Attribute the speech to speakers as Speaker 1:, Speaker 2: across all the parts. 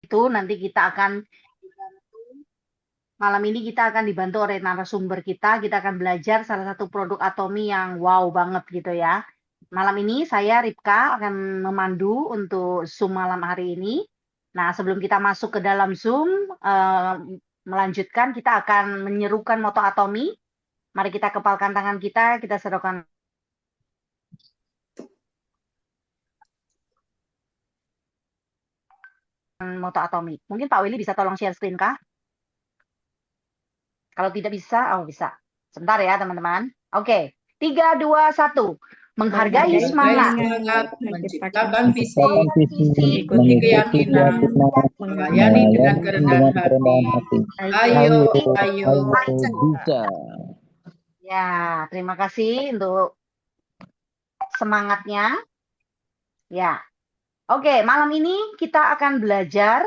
Speaker 1: itu nanti kita akan malam ini kita akan dibantu oleh narasumber kita. Kita akan belajar salah satu produk Atomi yang wow banget gitu ya. Malam ini saya Ripka akan memandu untuk Zoom malam hari ini. Nah, sebelum kita masuk ke dalam Zoom, melanjutkan kita akan menyerukan moto Atomi. Mari kita kepalkan tangan kita serukan moto Atomi. Mungkin Pak Willy bisa tolong share screen kah? Kalau tidak bisa, oh bisa. Sebentar ya teman-teman. Oke, 3, 2, 1. Menghargai
Speaker 2: Menghargai
Speaker 1: semangat,
Speaker 2: semangat, menciptakan visi,
Speaker 3: menciptakan visi,
Speaker 2: mengikuti
Speaker 3: mengikuti
Speaker 2: keyakinan,
Speaker 3: keyakinan,
Speaker 2: melayani dengan
Speaker 3: melayani
Speaker 2: kerendahan
Speaker 3: dengan kerendahan
Speaker 2: hati.
Speaker 3: hati.
Speaker 2: Ayo,
Speaker 3: Ayo,
Speaker 2: ayo,
Speaker 3: ayo bisa.
Speaker 1: Ya, terima kasih untuk semangatnya. Ya, oke. Malam ini kita akan belajar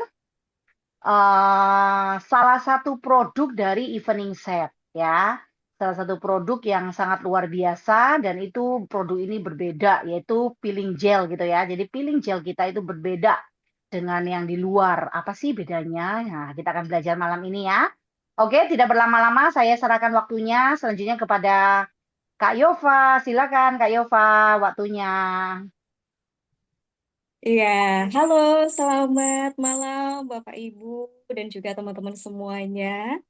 Speaker 1: salah satu produk dari Evening Set, ya. Salah satu produk yang sangat luar biasa dan itu produk ini berbeda, yaitu peeling gel gitu ya. Jadi peeling gel kita itu berbeda dengan yang di luar. Apa sih bedanya? Nah, kita akan belajar malam ini ya. Oke, tidak berlama-lama, saya serahkan waktunya selanjutnya kepada Kak Yova. Silakan Kak Yova, waktunya.
Speaker 4: Iya, halo, selamat malam Bapak Ibu dan juga teman-teman semuanya.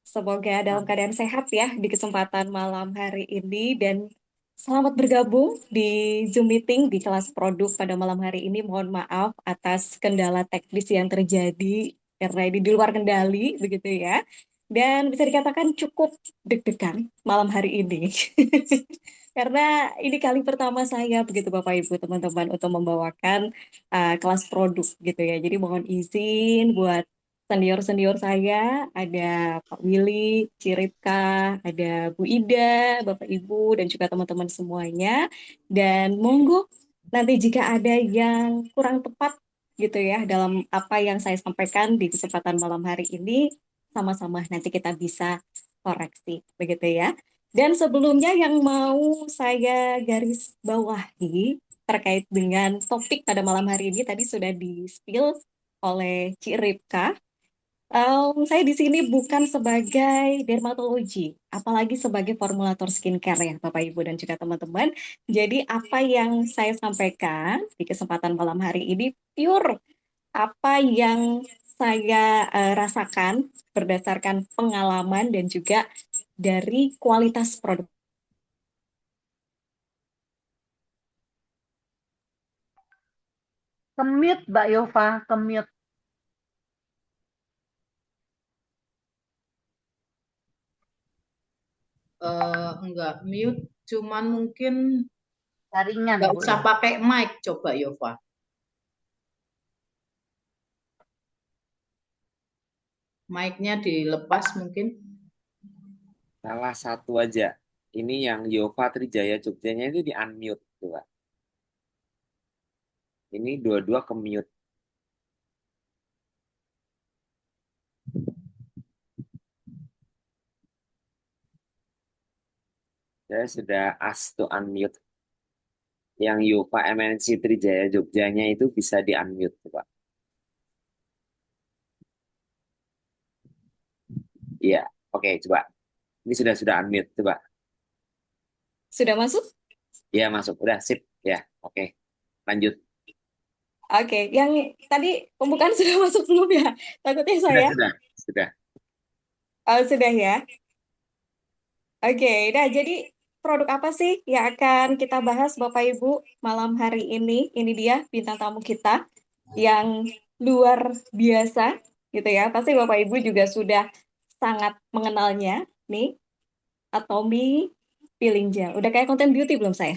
Speaker 4: Semoga dalam keadaan sehat ya di kesempatan malam hari ini dan selamat bergabung di Zoom meeting di kelas produk pada malam hari ini. Mohon maaf atas kendala teknis yang terjadi karena ini di luar kendali begitu ya. Dan bisa dikatakan cukup deg-degan malam hari ini. Karena ini kali pertama saya begitu Bapak Ibu teman-teman untuk membawakan kelas produk gitu ya. Jadi mohon izin buat senior-senior saya, ada Pak Willy, Ciripka, ada Bu Ida, Bapak Ibu, dan juga teman-teman semuanya. Dan monggo nanti jika ada yang kurang tepat gitu ya dalam apa yang saya sampaikan di kesempatan malam hari ini, sama-sama nanti kita bisa koreksi begitu ya. Dan sebelumnya yang mau saya garis bawahi terkait dengan topik pada malam hari ini tadi sudah di-spill oleh Ci Ripka. Saya di sini bukan sebagai dermatologi, apalagi sebagai formulator skincare ya Bapak Ibu dan juga teman-teman. Jadi apa yang saya sampaikan di kesempatan malam hari ini pure apa yang saya rasakan berdasarkan pengalaman dan juga dari kualitas produk.
Speaker 1: Kemute Mbak Yova, kemute.
Speaker 2: enggak mute, cuman mungkin
Speaker 1: Jaringan
Speaker 2: nggak
Speaker 1: Bu
Speaker 2: usah
Speaker 1: ya.
Speaker 2: pakai mic, coba Yova. Mic-nya dilepas mungkin.
Speaker 5: Salah satu aja. Ini yang Yova Trijaya Jogjanya itu di unmute tuh, Pak. Ini dua-dua ke mute. Saya sudah ask to unmute. Yang Yova MNC Trijaya Jogjanya itu bisa di unmute tuh, Pak. Iya, oke coba. Ini sudah unmute, coba.
Speaker 4: Sudah masuk?
Speaker 5: Iya masuk, udah sip. Ya, oke. Lanjut.
Speaker 4: Oke, yang tadi pembukaan sudah masuk belum ya? Takutnya
Speaker 5: Sudah,
Speaker 4: saya.
Speaker 5: sudah, sudah.
Speaker 4: Oh, sudah ya. Oke, nah jadi produk apa sih yang akan kita bahas Bapak Ibu malam hari ini? Ini dia bintang tamu kita yang luar biasa gitu ya. Pasti Bapak Ibu juga sudah sangat mengenalnya nih, Atomy Peeling Gel. Udah kayak konten beauty belum saya?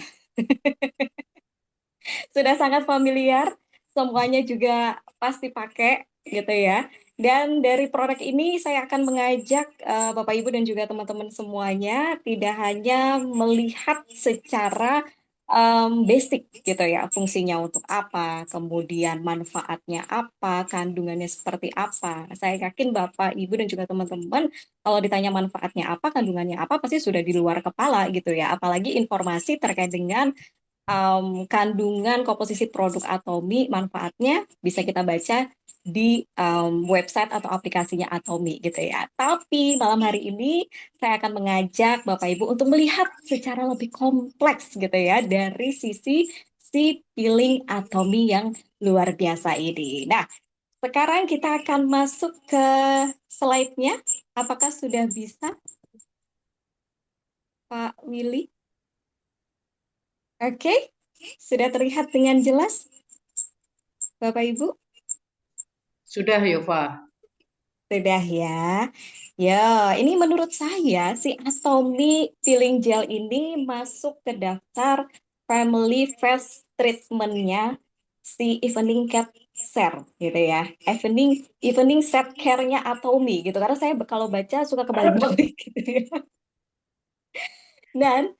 Speaker 4: Sudah sangat familiar, semuanya juga pasti pakai gitu ya. Dan dari produk ini saya akan mengajak Bapak Ibu dan juga teman-teman semuanya tidak hanya melihat secara basic gitu ya, fungsinya untuk apa, kemudian manfaatnya apa, kandungannya seperti apa. Saya yakin Bapak, Ibu dan juga teman-teman kalau ditanya manfaatnya apa, kandungannya apa pasti sudah di luar kepala gitu ya. Apalagi informasi terkait dengan kandungan komposisi produk Atomy, manfaatnya bisa kita baca di website atau aplikasinya Atomy gitu ya. Tapi malam hari ini saya akan mengajak Bapak Ibu untuk melihat secara lebih kompleks gitu ya dari sisi si peeling Atomy yang luar biasa ini. Nah, sekarang kita akan masuk ke slide-nya. Apakah sudah bisa, Pak Willy? Oke, sudah terlihat dengan jelas, Bapak Ibu?
Speaker 2: Sudah, Yova.
Speaker 4: Sudah ya. Ya, ini menurut saya si Atomy Peeling Gel ini masuk ke daftar family face treatment-nya si Evening Cat Care gitu ya. Evening Set Care-nya Atomy gitu. Karena saya kalau baca suka kebalik-balik gitu ya. Dan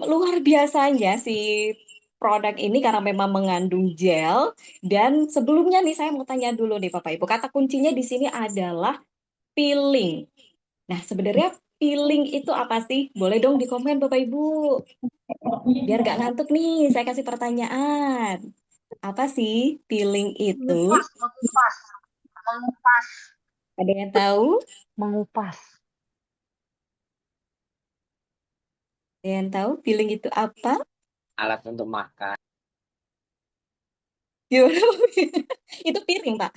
Speaker 4: luar biasanya si produk ini karena memang mengandung gel. Dan sebelumnya nih saya mau tanya dulu nih Bapak Ibu. Kata kuncinya di sini adalah peeling. Nah, sebenarnya peeling itu apa sih? Boleh dong di komen Bapak Ibu. Biar gak ngantuk nih, saya kasih pertanyaan. Apa sih peeling itu?
Speaker 1: Mengupas, mengupas,
Speaker 4: Ada yang tahu?
Speaker 1: mengupas.
Speaker 4: Ada yang tahu peeling itu apa?
Speaker 5: Alat untuk makan.
Speaker 4: Itu piring, Pak.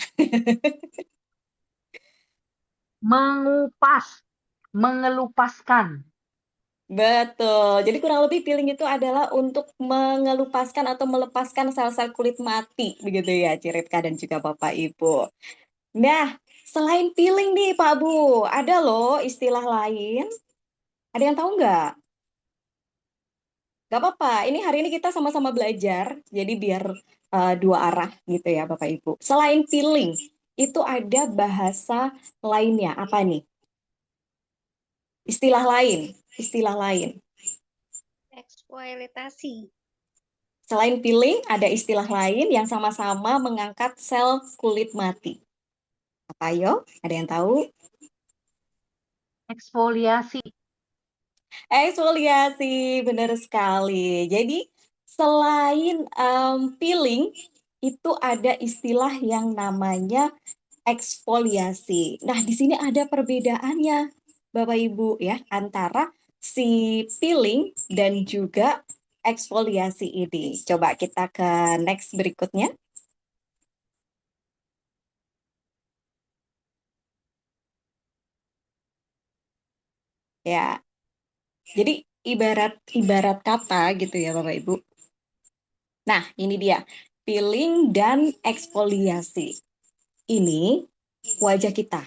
Speaker 1: Mengupas, mengelupaskan.
Speaker 4: Betul. Jadi kurang lebih peeling itu adalah untuk mengelupaskan atau melepaskan sel-sel kulit mati, begitu ya, Ciripka dan juga Bapak Ibu. Nah, selain peeling nih Pak Bu, ada loh istilah lain. Ada yang tahu nggak? Nggak apa-apa, ini hari ini kita sama-sama belajar, jadi biar dua arah gitu ya Bapak Ibu. Selain peeling, itu ada bahasa lainnya, apa nih? Istilah lain.
Speaker 3: Eksploitasi.
Speaker 4: Selain peeling, ada istilah lain yang sama-sama mengangkat sel kulit mati. Apa yo? Ada yang tahu?
Speaker 1: Eksfoliasi.
Speaker 4: Eksfoliasi, benar sekali. Jadi selain peeling, itu ada istilah yang namanya eksfoliasi. Nah, di sini ada perbedaannya, Bapak Ibu ya, antara si peeling dan juga eksfoliasi ini. Coba kita ke next berikutnya. Ya, jadi ibarat kata gitu ya Bapak Ibu. Nah, ini dia peeling dan eksfoliasi. Ini wajah kita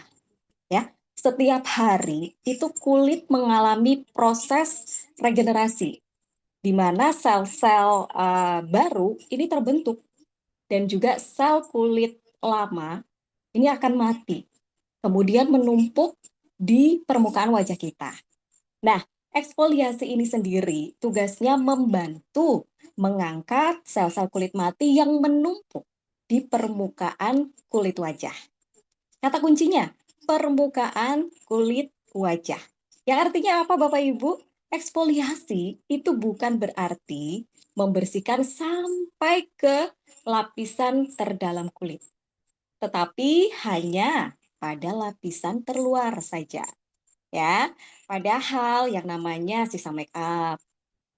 Speaker 4: ya. Setiap hari itu kulit mengalami proses regenerasi di mana sel-sel baru ini terbentuk dan juga sel kulit lama ini akan mati. Kemudian menumpuk di permukaan wajah kita. Nah, eksfoliasi ini sendiri tugasnya membantu mengangkat sel-sel kulit mati yang menumpuk di permukaan kulit wajah. Kata kuncinya, permukaan kulit wajah. Yang artinya apa Bapak Ibu? Eksfoliasi itu bukan berarti membersihkan sampai ke lapisan terdalam kulit. Tetapi hanya pada lapisan terluar saja. Ya, padahal yang namanya sisa make up,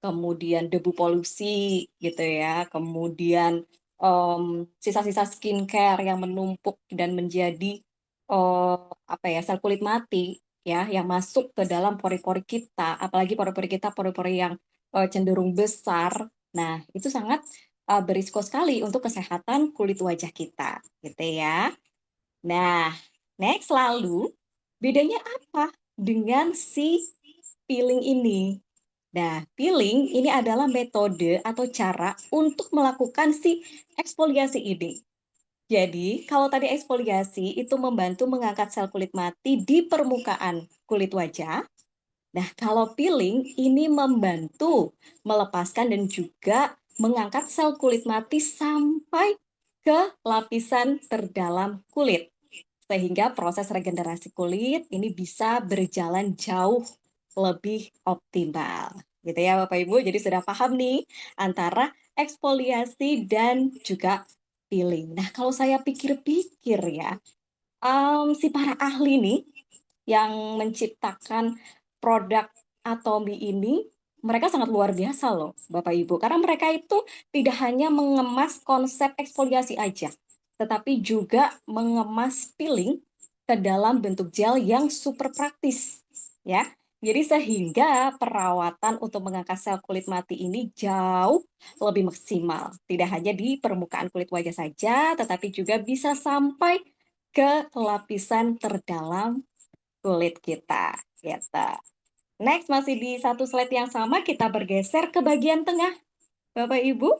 Speaker 4: kemudian debu polusi gitu ya, kemudian sisa-sisa skincare yang menumpuk dan menjadi apa ya sel kulit mati ya yang masuk ke dalam pori-pori kita, apalagi pori-pori kita pori-pori yang cenderung besar. Nah, itu sangat berisiko sekali untuk kesehatan kulit wajah kita, gitu ya. Nah, next lalu bedanya apa dengan si peeling ini? Nah, peeling ini adalah metode atau cara untuk melakukan si eksfoliasi ini. Jadi, kalau tadi eksfoliasi itu membantu mengangkat sel kulit mati di permukaan kulit wajah. Nah, kalau peeling ini membantu melepaskan dan juga mengangkat sel kulit mati sampai ke lapisan terdalam kulit. Sehingga proses regenerasi kulit ini bisa berjalan jauh lebih optimal. gitu ya Bapak Ibu. Jadi sudah paham nih antara eksfoliasi dan juga peeling. Nah, kalau saya pikir-pikir ya, si para ahli nih yang menciptakan produk Atomi ini, mereka sangat luar biasa loh, Bapak Ibu. Karena mereka itu tidak hanya mengemas konsep eksfoliasi aja, tetapi juga mengemas peeling ke dalam bentuk gel yang super praktis, ya. Jadi sehingga perawatan untuk mengangkat sel kulit mati ini jauh lebih maksimal. Tidak hanya di permukaan kulit wajah saja, tetapi juga bisa sampai ke lapisan terdalam kulit kita, gitu. Next, masih di satu slide yang sama, kita bergeser ke bagian tengah. Bapak Ibu,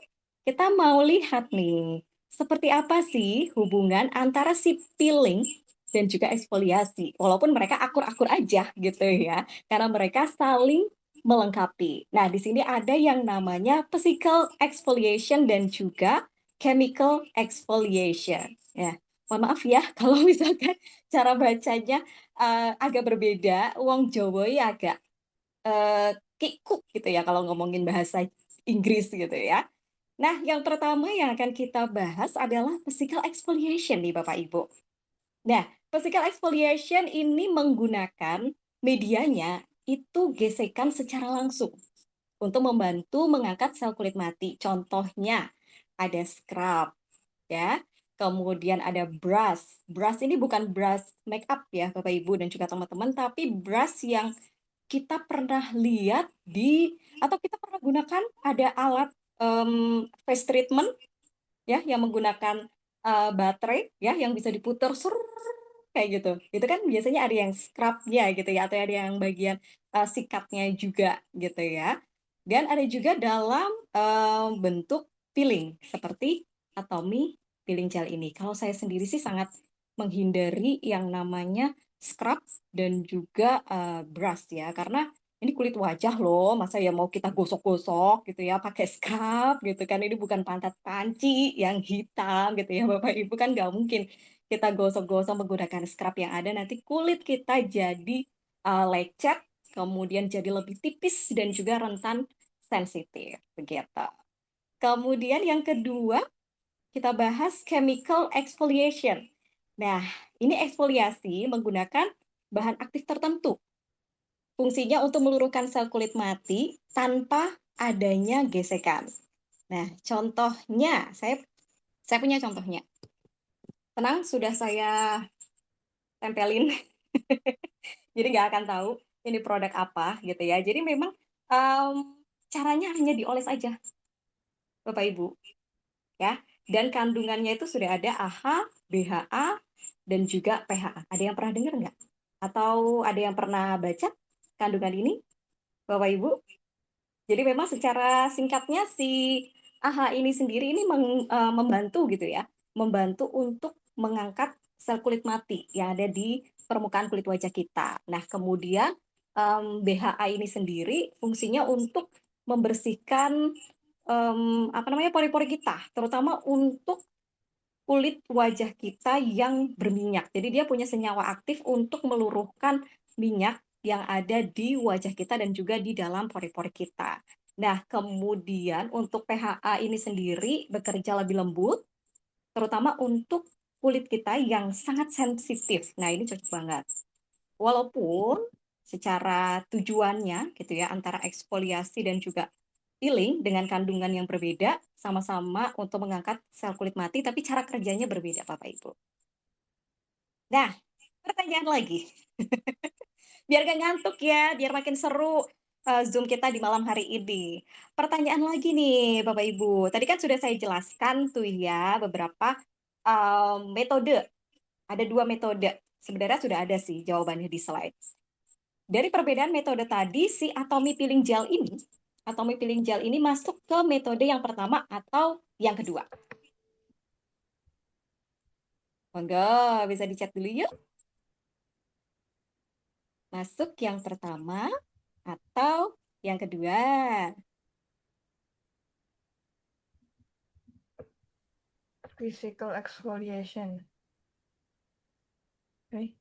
Speaker 4: kita mau lihat nih, seperti apa sih hubungan antara si peeling dan juga eksfoliasi. Walaupun mereka akur-akur aja gitu ya, karena mereka saling melengkapi. Nah, di sini ada yang namanya physical exfoliation dan juga chemical exfoliation. Ya, mohon maaf ya kalau misalkan cara bacanya agak berbeda. Wong Jawa ya agak kikuk gitu ya kalau ngomongin bahasa Inggris gitu ya. Nah, yang pertama yang akan kita bahas adalah physical exfoliation nih Bapak Ibu. Nah, physical exfoliation ini menggunakan medianya itu gesekan secara langsung untuk membantu mengangkat sel kulit mati. Contohnya ada scrub ya. Kemudian ada brush. Brush ini bukan brush make up ya Bapak Ibu dan juga teman-teman, tapi brush yang kita pernah lihat di atau kita pernah gunakan ada alat face treatment ya yang menggunakan baterai ya yang bisa diputar sur kayak gitu. Itu kan biasanya ada yang scrubnya gitu ya atau ada yang bagian sikatnya juga gitu ya. Dan ada juga dalam bentuk peeling seperti Atomy peeling gel ini. Kalau saya sendiri sih sangat menghindari yang namanya scrub dan juga brush ya karena ini kulit wajah loh, masa ya mau kita gosok-gosok gitu ya, pakai scrub gitu kan, ini bukan pantat panci yang hitam gitu ya Bapak Ibu kan nggak mungkin kita gosok-gosok menggunakan scrub yang ada nanti kulit kita jadi lecet, kemudian jadi lebih tipis dan juga rentan sensitif begitu. Kemudian yang kedua kita bahas chemical exfoliation. Nah, ini eksfoliasi menggunakan bahan aktif tertentu. Fungsinya untuk meluruhkan sel kulit mati tanpa adanya gesekan. Nah, contohnya, saya punya contohnya. Tenang, sudah saya tempelin. Jadi nggak akan tahu ini produk apa gitu ya. Jadi memang em, caranya hanya dioles aja, Bapak Ibu. Ya. Dan kandungannya itu sudah ada AHA, BHA, dan juga PHA. Ada yang pernah dengar nggak? Atau ada yang pernah baca kandungan ini, Bapak Ibu? Jadi memang secara singkatnya si AHA ini sendiri ini membantu gitu ya, membantu untuk mengangkat sel kulit mati yang ada di permukaan kulit wajah kita. Nah, kemudian BHA ini sendiri fungsinya untuk membersihkan apa namanya pori-pori kita, terutama untuk kulit wajah kita yang berminyak. Jadi dia punya senyawa aktif untuk meluruhkan minyak yang ada di wajah kita dan juga di dalam pori-pori kita. Nah, kemudian untuk PHA ini sendiri bekerja lebih lembut, terutama untuk kulit kita yang sangat sensitif. Nah, ini cocok banget. Walaupun secara tujuannya gitu ya antara eksfoliasi dan juga peeling dengan kandungan yang berbeda sama-sama untuk mengangkat sel kulit mati tapi cara kerjanya berbeda Bapak Ibu. Nah, pertanyaan lagi. Biar gak ngantuk ya, biar makin seru Zoom kita di malam hari ini. Pertanyaan lagi nih Bapak Ibu. Tadi kan sudah saya jelaskan tuh ya beberapa metode. Ada dua metode. Sebenarnya sudah ada sih jawabannya di slide. Dari perbedaan metode tadi, si Atomy peeling gel ini masuk ke metode yang pertama atau yang kedua. Monggo, bisa dicek dulu yuk. Masuk yang pertama atau yang kedua?
Speaker 3: Physical exfoliation. Okay.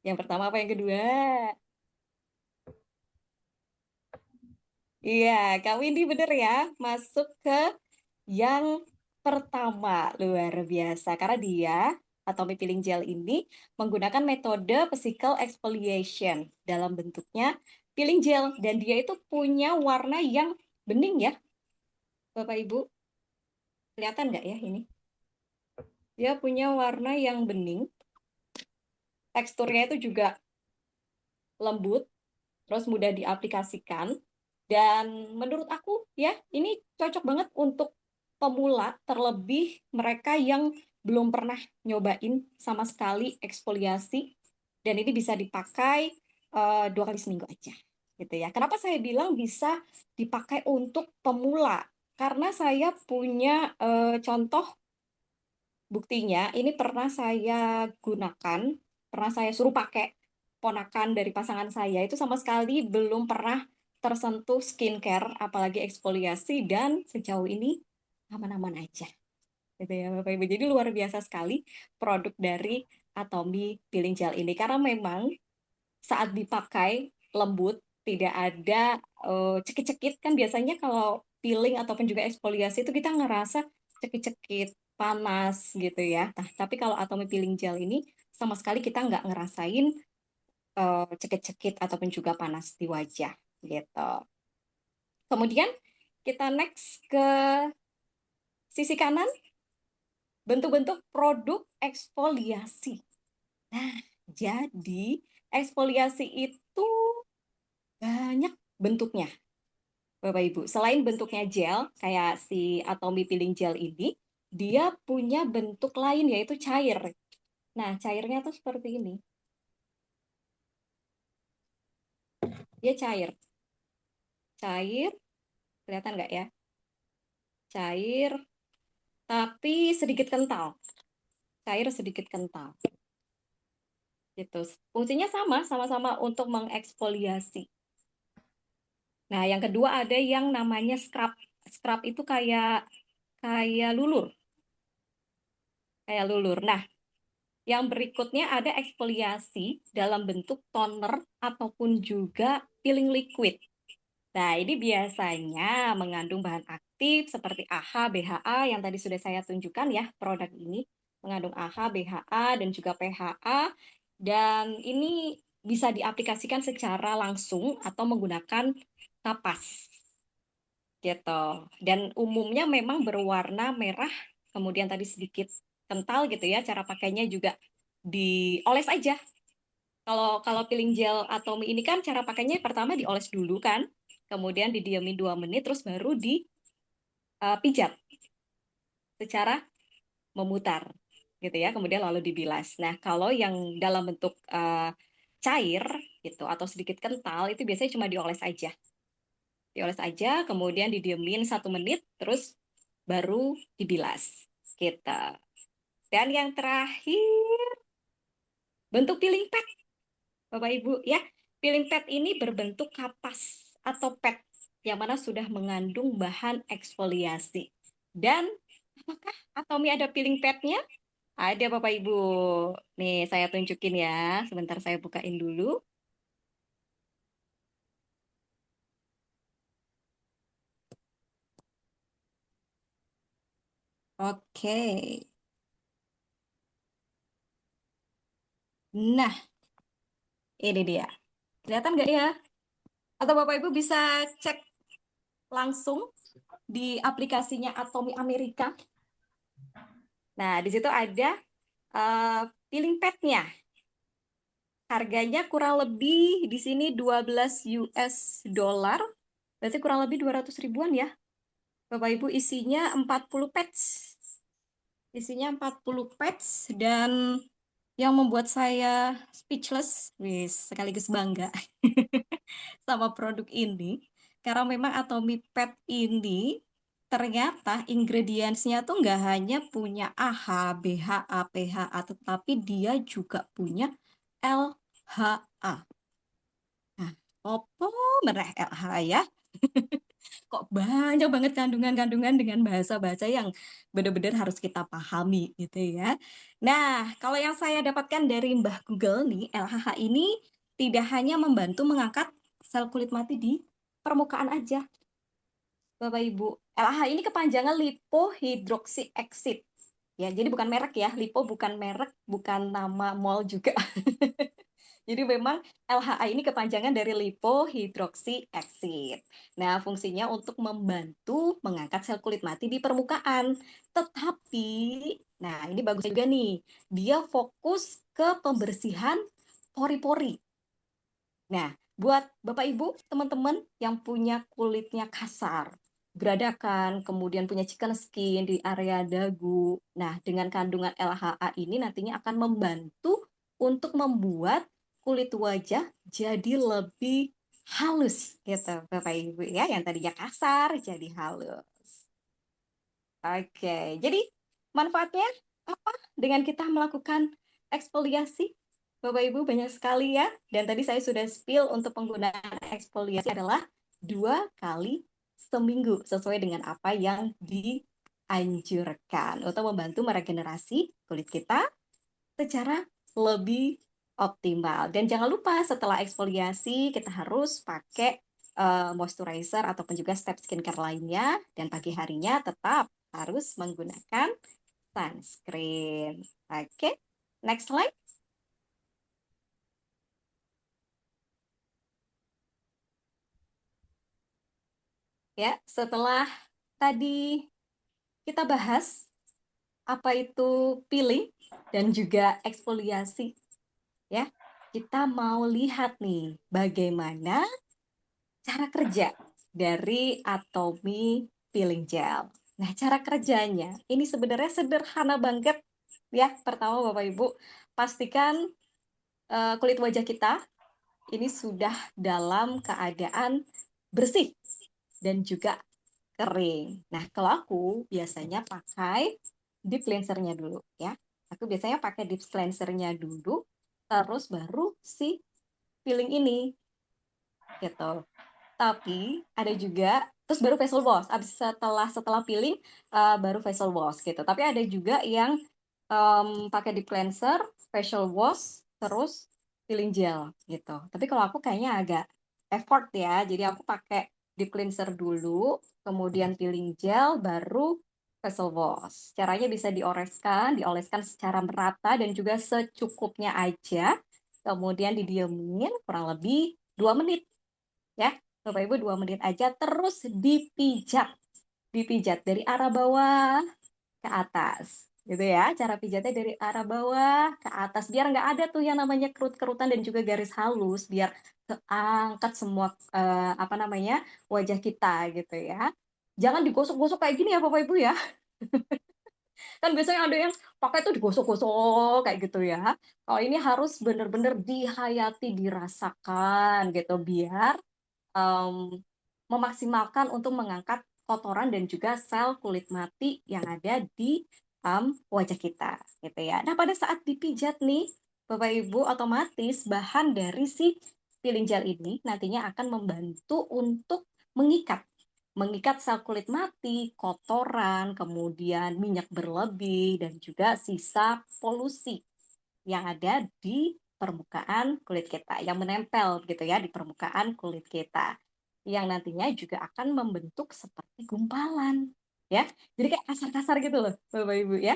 Speaker 4: Yang pertama apa yang kedua? Iya, Kak Windy bener ya, masuk ke yang pertama. Luar biasa, karena dia, Atomic Peeling Gel ini, menggunakan metode physical exfoliation dalam bentuknya peeling gel. Dan dia itu punya warna yang bening ya, Bapak Ibu. Kelihatan nggak ya ini? Dia punya warna yang bening, teksturnya itu juga lembut, terus mudah diaplikasikan. Dan menurut aku ya, ini cocok banget untuk pemula, terlebih mereka yang belum pernah nyobain sama sekali eksfoliasi. Dan ini bisa dipakai 2 kali seminggu aja, gitu ya. Kenapa saya bilang bisa dipakai untuk pemula? Karena saya punya contoh buktinya. Ini pernah saya gunakan, pernah saya suruh pakai ponakan dari pasangan saya. Itu sama sekali belum pernah tersentuh skincare, apalagi eksfoliasi, dan sejauh ini aman-aman aja. Gitu ya, Bapak Ibu. Jadi luar biasa sekali produk dari Atomy Peeling Gel ini. Karena memang saat dipakai lembut, tidak ada cekit-cekit. Kan biasanya kalau peeling ataupun juga eksfoliasi itu kita ngerasa cekit-cekit, panas gitu ya. Nah, tapi kalau Atomy Peeling Gel ini sama sekali kita nggak ngerasain cekit-cekit ataupun juga panas di wajah gitu. Kemudian kita next ke sisi kanan, bentuk-bentuk produk eksfoliasi. Nah, jadi eksfoliasi itu banyak bentuknya, Bapak Ibu. Selain bentuknya gel, kayak si Atomy Peeling Gel ini, dia punya bentuk lain yaitu cair. Nah, cairnya tuh seperti ini. Dia cair. Cair, kelihatan nggak ya? Cair, tapi sedikit kental. Cair sedikit kental. Gitu. Fungsinya sama-sama untuk mengeksfoliasi. Nah, yang kedua ada yang namanya scrub. Scrub itu kayak lulur. Kayak lulur. Nah, yang berikutnya ada eksfoliasi dalam bentuk toner ataupun juga peeling liquid. Nah, ini biasanya mengandung bahan aktif seperti AHA, BHA yang tadi sudah saya tunjukkan ya, produk ini mengandung AHA, BHA, dan juga PHA. Dan ini bisa diaplikasikan secara langsung atau menggunakan kapas gitu. Dan umumnya memang berwarna merah, kemudian tadi sedikit kental gitu ya. Cara pakainya juga dioles aja. Kalau peeling gel Atomy ini kan cara pakainya pertama dioles dulu kan, kemudian didiamin 2 menit, terus baru dipijat secara memutar gitu ya, kemudian lalu dibilas. Nah, kalau yang dalam bentuk cair gitu atau sedikit kental itu biasanya cuma dioles aja. Dioles aja, kemudian didiemin 1 menit, terus baru dibilas gitu. Dan yang terakhir, bentuk peeling pad, Bapak Ibu ya. Peeling pad ini berbentuk kapas atau pad yang mana sudah mengandung bahan eksfoliasi. Dan apakah Atomy ada peeling padnya? Ada Bapak Ibu. Nih saya tunjukin ya. Sebentar saya bukain dulu. Oke. Nah, ini dia. Kelihatan nggak ya? Atau Bapak Ibu bisa cek langsung di aplikasinya Atomy Amerika. Nah, di situ ada peeling pad-nya. Harganya kurang lebih di sini 12 US dollar. Berarti kurang lebih 200 ribuan ya. Bapak Ibu isinya 40 patch. Isinya 40 patch dan yang membuat saya speechless, sekaligus bangga sama produk ini. Karena memang Atomy Pad ini ternyata ingredientsnya tuh nggak hanya punya AHA, BHA, PHA, tetapi dia juga punya LHA. Nah, opo mereh LHA ya? Kok banyak banget kandungan-kandungan dengan bahasa-bahasa yang benar-benar harus kita pahami gitu ya. Nah, kalau yang saya dapatkan dari Mbah Google nih, LHH ini tidak hanya membantu mengangkat sel kulit mati di permukaan aja, Bapak Ibu. LH ini kepanjangan lipohydroxyexid. Ya, jadi bukan merek ya. Lipo bukan merek, bukan nama mall juga. Jadi memang LHA ini kepanjangan dari lipohydroxyexid. Nah, fungsinya untuk membantu mengangkat sel kulit mati di permukaan. Tetapi, nah ini bagus juga nih, dia fokus ke pembersihan pori-pori. Nah, buat Bapak Ibu, teman-teman yang punya kulitnya kasar, geradakan, kemudian punya chicken skin di area dagu. Nah, dengan kandungan LHA ini nantinya akan membantu untuk membuat kulit wajah jadi lebih halus gitu, Bapak Ibu ya, yang tadinya kasar jadi halus. Oke, jadi manfaatnya apa dengan kita melakukan eksfoliasi? Bapak Ibu banyak sekali ya. Dan tadi saya sudah spill untuk penggunaan eksfoliasi adalah 2 kali seminggu sesuai dengan apa yang dianjurkan untuk membantu meregenerasi kulit kita secara lebih optimal. Dan jangan lupa setelah eksfoliasi kita harus pakai moisturizer ataupun juga step skincare lainnya, dan pagi harinya tetap harus menggunakan sunscreen. Oke, next slide. Ya, setelah tadi kita bahas apa itu peeling dan juga eksfoliasi, ya, kita mau lihat nih bagaimana cara kerja dari Atomy Peeling Gel. Nah, cara kerjanya ini sebenarnya sederhana banget ya. Pertama, Bapak Ibu, pastikan kulit wajah kita ini sudah dalam keadaan bersih dan juga kering. Nah, kalau aku biasanya pakai deep cleanser-nya dulu ya. Aku biasanya pakai deep cleanser-nya dulu, terus baru si peeling ini gitu. Tapi ada juga terus baru facial wash. Abis setelah peeling baru facial wash gitu. Tapi ada juga yang pakai deep cleanser, facial wash, terus peeling gel gitu. Tapi kalau aku kayaknya agak effort ya. Jadi aku pakai deep cleanser dulu, kemudian peeling gel, baru facial wash. Caranya bisa dioleskan secara merata dan juga secukupnya aja. Kemudian didiemin kurang lebih 2 menit ya. Bapak Ibu 2 menit aja, terus dipijat dari arah bawah ke atas gitu ya. Cara pijatnya dari arah bawah ke atas biar nggak ada tuh yang namanya kerut-kerutan dan juga garis halus, biar keangkat semua apa namanya wajah kita gitu ya. Jangan digosok-gosok kayak gini ya Bapak Ibu ya. Kan biasanya ada yang pakai itu digosok-gosok kayak gitu ya. Kalau ini harus benar-benar dihayati, dirasakan gitu biar memaksimalkan untuk mengangkat kotoran dan juga sel kulit mati yang ada di wajah kita, gitu ya. Nah, pada saat dipijat nih, Bapak Ibu, otomatis bahan dari si peeling gel ini nantinya akan membantu untuk mengikat sel kulit mati, kotoran, kemudian minyak berlebih, dan juga sisa polusi yang ada di permukaan kulit kita, yang menempel gitu ya di permukaan kulit kita, yang nantinya juga akan membentuk seperti gumpalan ya. Jadi kayak kasar-kasar gitu loh Bapak Ibu ya.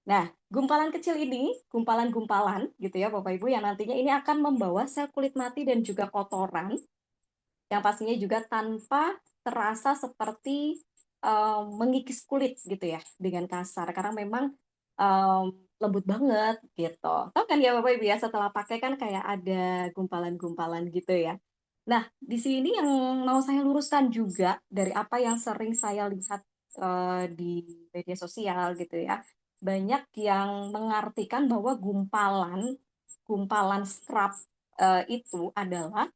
Speaker 4: Nah, gumpalan kecil ini, gumpalan-gumpalan gitu ya Bapak Ibu, yang nantinya ini akan membawa sel kulit mati dan juga kotoran yang pastinya juga tanpa terasa seperti mengikis kulit gitu ya dengan kasar, karena memang um, lembut banget gitu. Tahu kan ya Bapak Ibu ya, setelah pakai kan kayak ada gumpalan-gumpalan gitu ya. Nah, di sini yang mau saya luruskan juga dari apa yang sering saya lihat di media sosial gitu ya. Banyak yang mengartikan bahwa gumpalan scrub itu adalah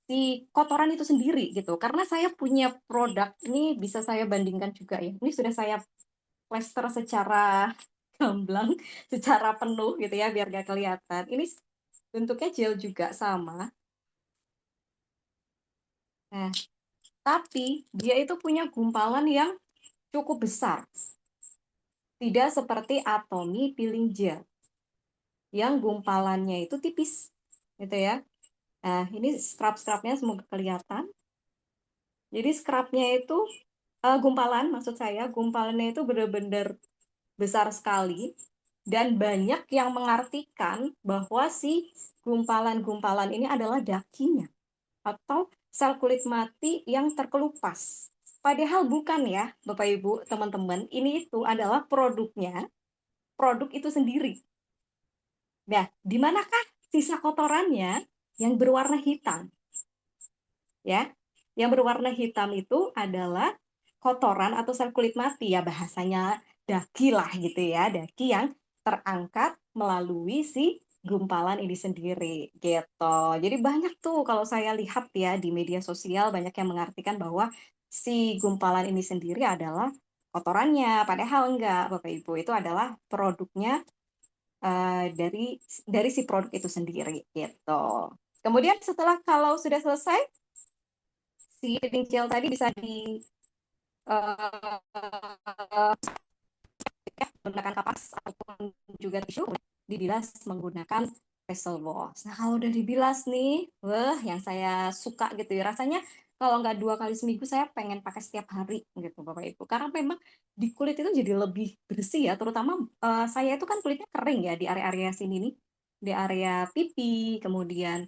Speaker 4: si kotoran itu sendiri gitu. Karena saya punya produk ini, bisa saya bandingkan juga ya. Ini sudah saya plester secara gamblang, secara penuh gitu ya biar gak kelihatan. Ini bentuknya gel juga sama. Nah, tapi dia itu punya gumpalan yang cukup besar. Tidak seperti Atomy Peeling Gel yang gumpalannya itu tipis gitu ya. Nah, ini scrub-scrubnya semoga kelihatan. Jadi scrubnya itu gumpalan, maksud saya gumpalannya itu benar-benar besar sekali dan banyak yang mengartikan bahwa si gumpalan-gumpalan ini adalah dakinya atau sel kulit mati yang terkelupas. Padahal bukan ya, Bapak Ibu, teman-teman, ini itu adalah produknya, produk itu sendiri. Nah, di manakah sisa kotorannya yang berwarna hitam? Ya, yang berwarna hitam itu adalah kotoran atau sel kulit mati ya, bahasanya daki lah gitu ya, daki yang terangkat melalui si gumpalan ini sendiri gitu. Jadi banyak tuh kalau saya lihat ya di media sosial banyak yang mengartikan bahwa si gumpalan ini sendiri adalah kotorannya, padahal enggak, Bapak Ibu, itu adalah produknya dari si produk itu sendiri gitu. Kemudian setelah kalau sudah selesai si peeling gel tadi bisa eh, menggunakan kapas ataupun juga tisu, dibilas menggunakan vessel wash. Nah, kalau udah dibilas nih, yang saya suka gitu ya, rasanya kalau nggak 2 kali seminggu, saya pengen pakai setiap hari gitu, Bapak Ibu. Karena memang di kulit itu jadi lebih bersih ya, terutama saya itu kan kulitnya kering ya di area-area sini nih, di area pipi, kemudian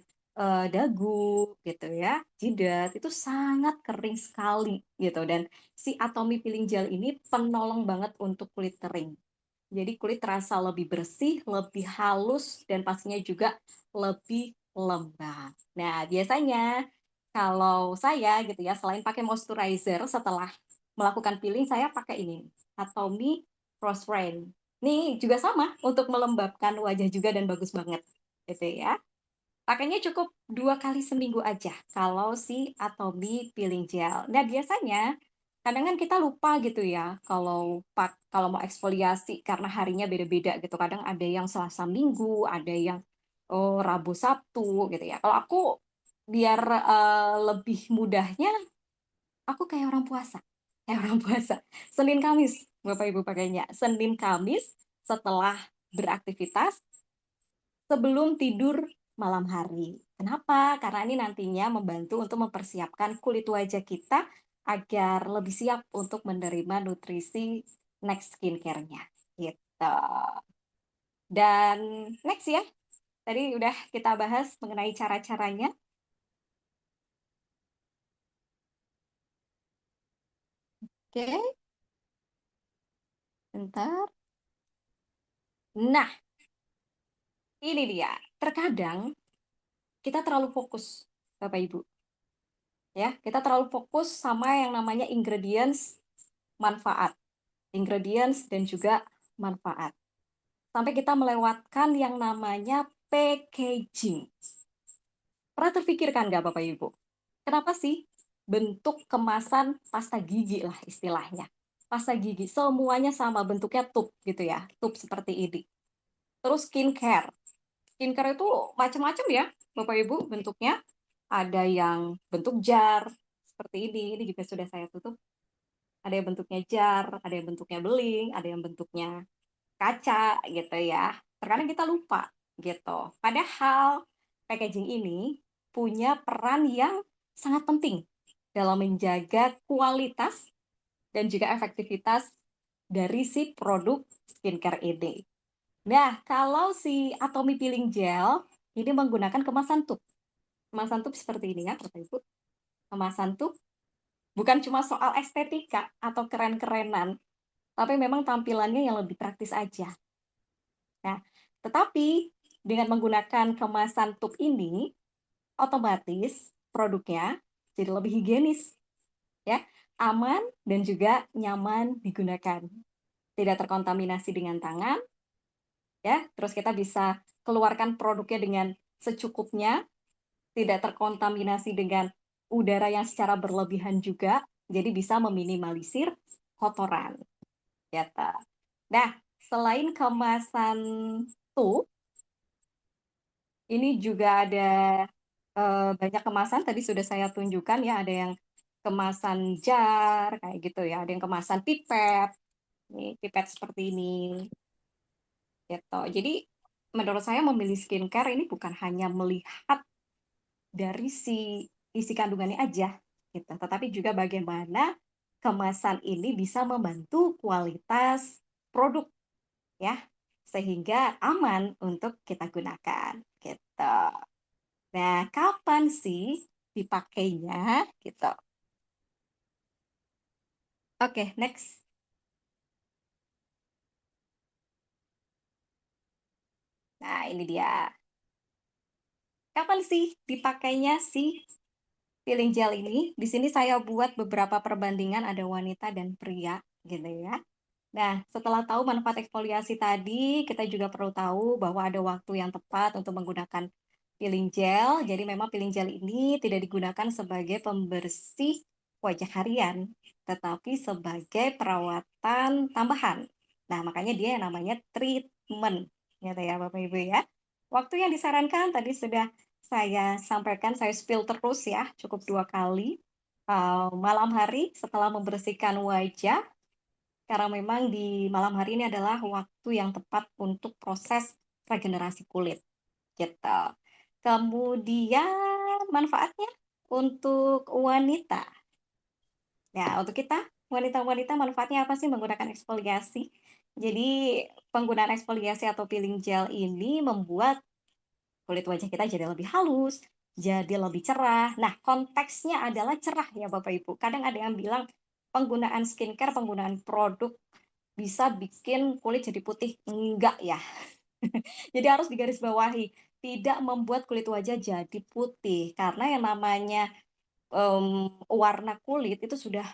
Speaker 4: dagu gitu ya, jidat itu sangat kering sekali gitu. Dan si Atomy Peeling Gel ini penolong banget untuk kulit kering. Jadi kulit terasa lebih bersih, lebih halus, dan pastinya juga lebih lembab. Nah, biasanya kalau saya gitu ya, selain pakai moisturizer setelah melakukan peeling, saya pakai ini, Atomy Frost Rain. Ini juga sama untuk melembabkan wajah juga dan bagus banget, gitu ya. Pakainya cukup 2 kali seminggu aja kalau si Atomy Peeling Gel. Nah, biasanya kadang kan kita lupa gitu ya kalau mau eksfoliasi karena harinya beda-beda gitu. Kadang ada yang Selasa Minggu, ada yang Rabu Sabtu gitu ya. Kalau aku biar lebih mudahnya, aku kayak orang puasa. Kayak orang puasa. Senin Kamis, Bapak Ibu pakainya. Senin Kamis setelah beraktivitas sebelum tidur malam hari. Kenapa? Karena ini nantinya membantu untuk mempersiapkan kulit wajah kita agar lebih siap untuk menerima nutrisi next skincare-nya. Gitu. Dan next ya, tadi udah kita bahas mengenai cara-caranya. Oke, bentar. Nah, ini dia. Terkadang kita terlalu fokus, Bapak Ibu. Ya, kita terlalu fokus sama yang namanya ingredients manfaat. Ingredients dan juga manfaat. Sampai kita melewatkan yang namanya packaging. Pernah terpikirkan nggak Bapak Ibu? Kenapa sih bentuk kemasan pasta gigi lah istilahnya? Pasta gigi semuanya sama bentuknya tube gitu ya, tube seperti ini. Terus skincare. Skincare itu macam-macam ya Bapak Ibu bentuknya. Ada yang bentuk jar seperti ini juga sudah saya tutup. Ada yang bentuknya jar, ada yang bentuknya beling, ada yang bentuknya kaca gitu ya. Terkadang kita lupa gitu. Padahal packaging ini punya peran yang sangat penting dalam menjaga kualitas dan juga efektivitas dari si produk skincare ini. Nah, kalau si Atomy Peeling Gel ini menggunakan kemasan tube. Kemasan tube seperti ini ya, Bapak Ibu. Kemasan tube bukan cuma soal estetika atau keren-kerenan, tapi memang tampilannya yang lebih praktis aja. Nah, tetapi dengan menggunakan kemasan tube ini, otomatis produknya jadi lebih higienis, ya, aman dan juga nyaman digunakan. Tidak terkontaminasi dengan tangan, ya. Terus kita bisa keluarkan produknya dengan secukupnya, tidak terkontaminasi dengan udara yang secara berlebihan juga, jadi bisa meminimalisir kotoran. Gitu. Nah, selain kemasan tube, ini juga ada banyak kemasan, tadi sudah saya tunjukkan ya, ada yang kemasan jar, kayak gitu ya, ada yang kemasan pipet, nih, pipet seperti ini, gitu. Jadi, menurut saya memilih skincare ini bukan hanya melihat dari si isi kandungannya aja, gitu. Tetapi juga bagaimana kemasan ini bisa membantu kualitas produk ya, sehingga aman untuk kita gunakan gitu. Nah, kapan sih dipakainya gitu? Oke, next. Nah, ini dia. Kapan sih dipakainya si peeling gel ini? Di sini saya buat beberapa perbandingan ada wanita dan pria gitu ya. Nah, setelah tahu manfaat eksfoliasi tadi, kita juga perlu tahu bahwa ada waktu yang tepat untuk menggunakan peeling gel. Jadi memang peeling gel ini tidak digunakan sebagai pembersih wajah harian, tetapi sebagai perawatan tambahan. Nah, makanya dia yang namanya treatment, gitu ya Bapak Ibu ya. Waktu yang disarankan tadi sudah saya sampaikan, saya spill terus ya, cukup 2 kali. Malam hari setelah membersihkan wajah, karena memang di malam hari ini adalah waktu yang tepat untuk proses regenerasi kulit gitu. Kemudian manfaatnya untuk wanita. Ya, untuk kita wanita-wanita manfaatnya apa sih menggunakan eksfoliasi? Jadi penggunaan eksfoliasi atau peeling gel ini membuat kulit wajah kita jadi lebih halus, jadi lebih cerah. Nah, konteksnya adalah cerah ya Bapak Ibu. Kadang ada yang bilang penggunaan skincare, penggunaan produk bisa bikin kulit jadi putih. Enggak ya. Jadi harus digarisbawahi, tidak membuat kulit wajah jadi putih. Karena yang namanya warna kulit itu sudah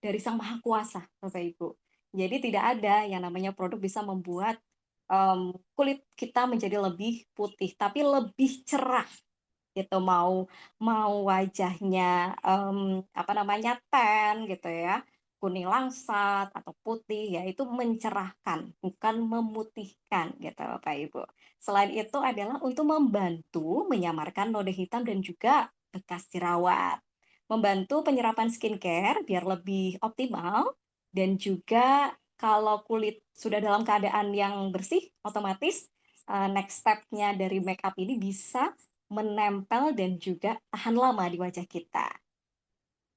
Speaker 4: dari Sang Maha Kuasa, Bapak Ibu. Jadi tidak ada yang namanya produk bisa membuat kulit kita menjadi lebih putih, tapi lebih cerah gitu. Mau wajahnya apa namanya tan gitu ya, kuning langsat atau putih, ya itu mencerahkan, bukan memutihkan gitu Bapak Ibu. Selain itu adalah untuk membantu menyamarkan noda hitam dan juga bekas jerawat, membantu penyerapan skincare biar lebih optimal, dan juga kalau kulit sudah dalam keadaan yang bersih, otomatis next step-nya dari makeup ini bisa menempel dan juga tahan lama di wajah kita.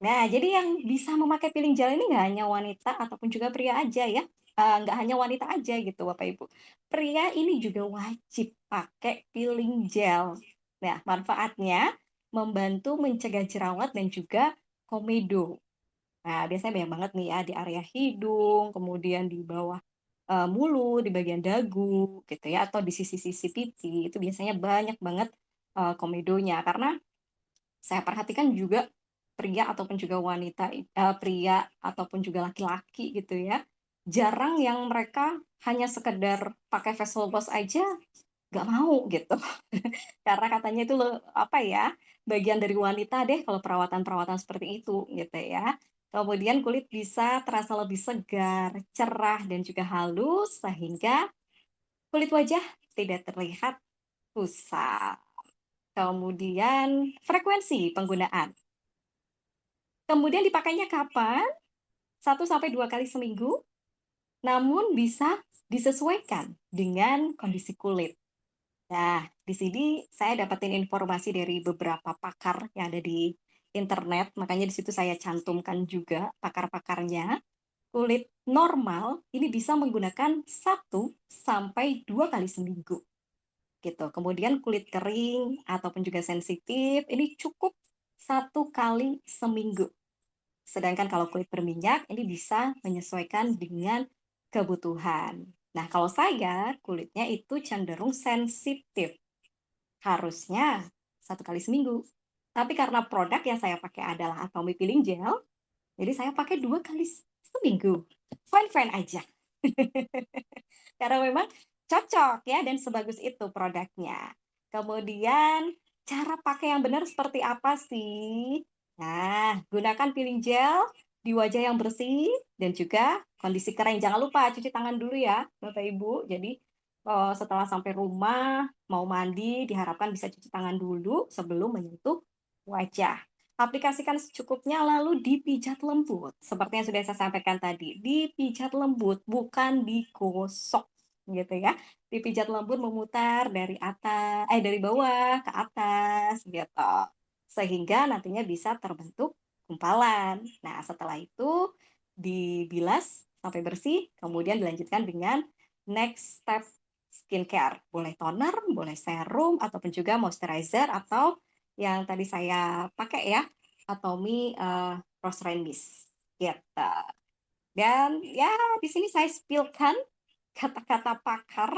Speaker 4: Nah, jadi yang bisa memakai peeling gel ini nggak hanya wanita ataupun juga pria aja ya. Nggak hanya wanita aja gitu Bapak Ibu. Pria ini juga wajib pakai peeling gel. Nah, manfaatnya membantu mencegah jerawat dan juga komedo. Nah, biasanya banyak banget nih ya di area hidung, kemudian di bawah mulut, di bagian dagu gitu ya, atau di sisi-sisi pipi. Itu biasanya banyak banget komedonya, karena saya perhatikan juga pria ataupun juga wanita, pria ataupun juga laki-laki gitu ya, jarang yang mereka hanya sekedar pakai facial wash aja nggak mau gitu. Karena katanya itu apa ya, bagian dari wanita deh kalau perawatan-perawatan seperti itu gitu ya. Kemudian kulit bisa terasa lebih segar, cerah dan juga halus sehingga kulit wajah tidak terlihat kusam. Kemudian frekuensi penggunaan. Kemudian dipakainya kapan? 1 sampai 2 kali seminggu, namun bisa disesuaikan dengan kondisi kulit. Nah, di sini saya dapetin informasi dari beberapa pakar yang ada di internet, makanya di situ saya cantumkan juga pakar-pakarnya. Kulit normal ini bisa menggunakan 1 sampai 2 kali seminggu. Gitu. Kemudian kulit kering ataupun juga sensitif ini cukup 1 kali seminggu. Sedangkan kalau kulit berminyak ini bisa menyesuaikan dengan kebutuhan. Nah, kalau saya kulitnya itu cenderung sensitif. Harusnya 1 kali seminggu. Tapi karena produk yang saya pakai adalah Atomy Peeling Gel, jadi saya pakai 2 kali seminggu. Fine-fine aja. Karena memang cocok ya dan sebagus itu produknya. Kemudian cara pakai yang benar seperti apa sih? Nah, gunakan peeling gel di wajah yang bersih dan juga kondisi kering. Jangan lupa cuci tangan dulu ya, Bapak Ibu. Jadi setelah sampai rumah mau mandi diharapkan bisa cuci tangan dulu sebelum menyentuh wajah. Aplikasikan secukupnya lalu dipijat lembut. Seperti yang sudah saya sampaikan tadi, dipijat lembut, bukan digosok gitu ya. Dipijat lembut memutar dari dari bawah ke atas gitu. Sehingga nantinya bisa terbentuk gumpalan. Nah, setelah itu dibilas sampai bersih, kemudian dilanjutkan dengan next step skincare. Boleh toner, boleh serum, ataupun juga moisturizer, atau yang tadi saya pakai ya, Atomy Rose Rain Mist. Gitu. Dan ya di sini saya spillkan kata-kata pakar